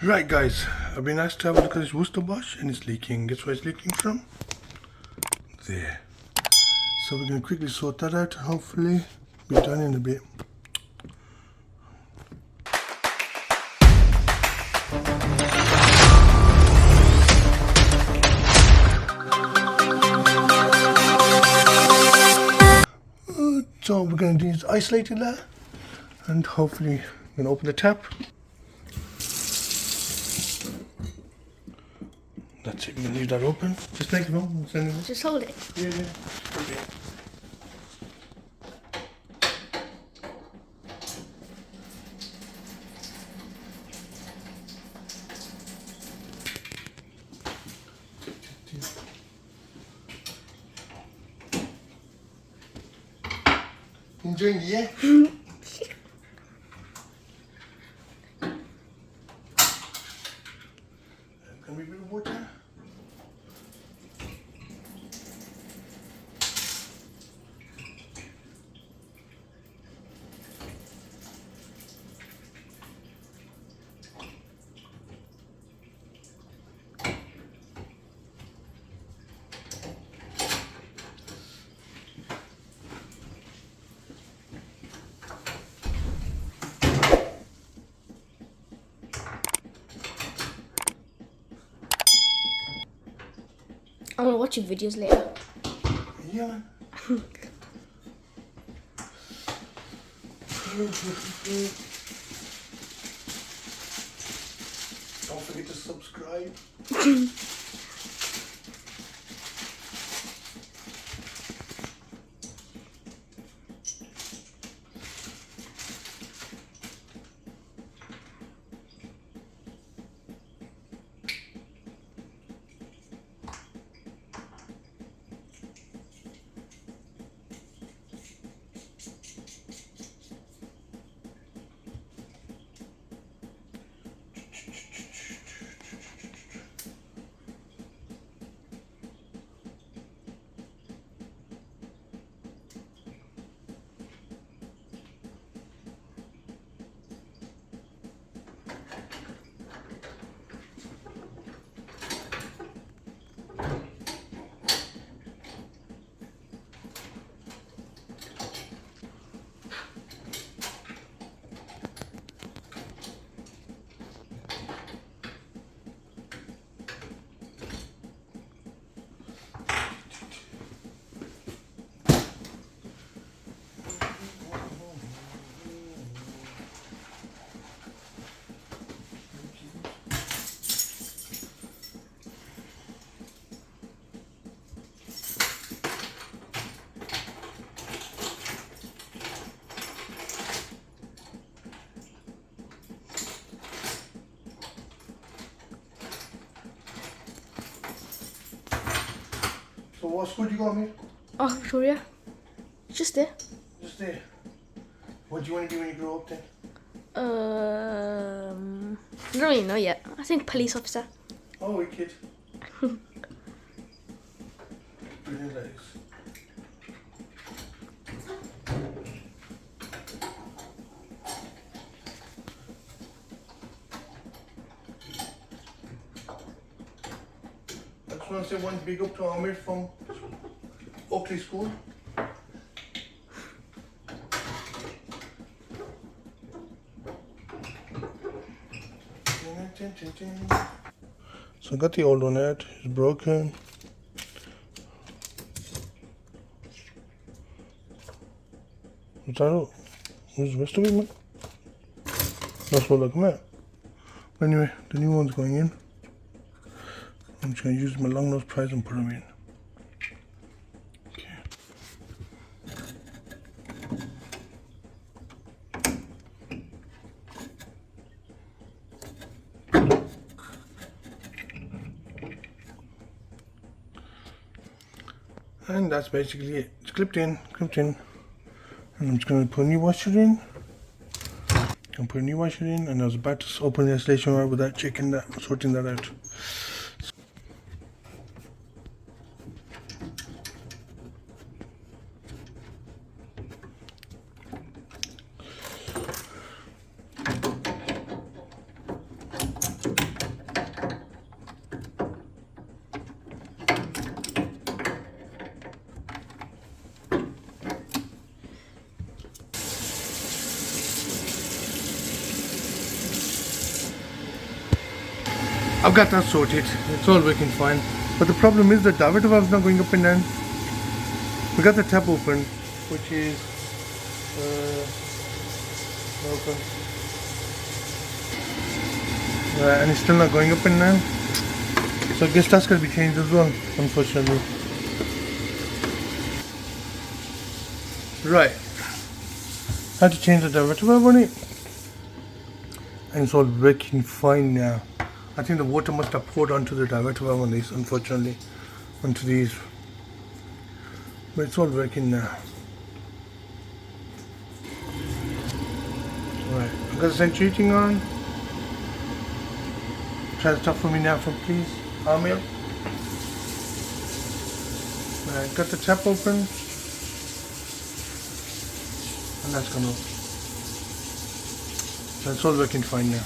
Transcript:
Right guys, I've been asked to have a look at this Worcester-Bosch and it's leaking. Guess where it's leaking from? There. So we're going to quickly sort that out. Hopefully be done in a bit. So we're going to do is isolating that and hopefully we're going to open the tap. That's it, we're going to leave that open. Just make it open. Just hold it. Yeah. Okay. Enjoying it, yeah? Can we bring water? I'm gonna watch your videos later. Yeah. Don't forget to subscribe. So what school you got me? Oh, Victoria. Just there. Just there. What do you want to do when you grow up then? I don't really know yet. I think police officer. Oh, wicked. Brilliant, that is. I just want to say one big up to Amir from Oakley School. So I got the old one out, it's broken. What's that all? Where's the rest of it, man? That's what looking at. But anyway, the new one's going in. I'm just going to use my long nose pries and put them in. Okay. And that's basically it. It's clipped in. And I'm just going to put a new washer in. And I was about to open the installation wire without checking that, sorting that out. I've got that sorted. It's all working fine. But the problem is the diverter valve's not going up and down. We got the tap open, which is open. And it's still not going up and down. So I guess that's going to be changed as well, unfortunately. Right. I had to change the diverter valve on it. And it's all working fine now. I think the water must have poured onto the diverter valve on this, unfortunately. Onto these. But it's all working now. Right. I've got the centrifugal on. Try the top for me now, please. Amir. Right. Got the tap open. And that's gone off. So it's all working fine now.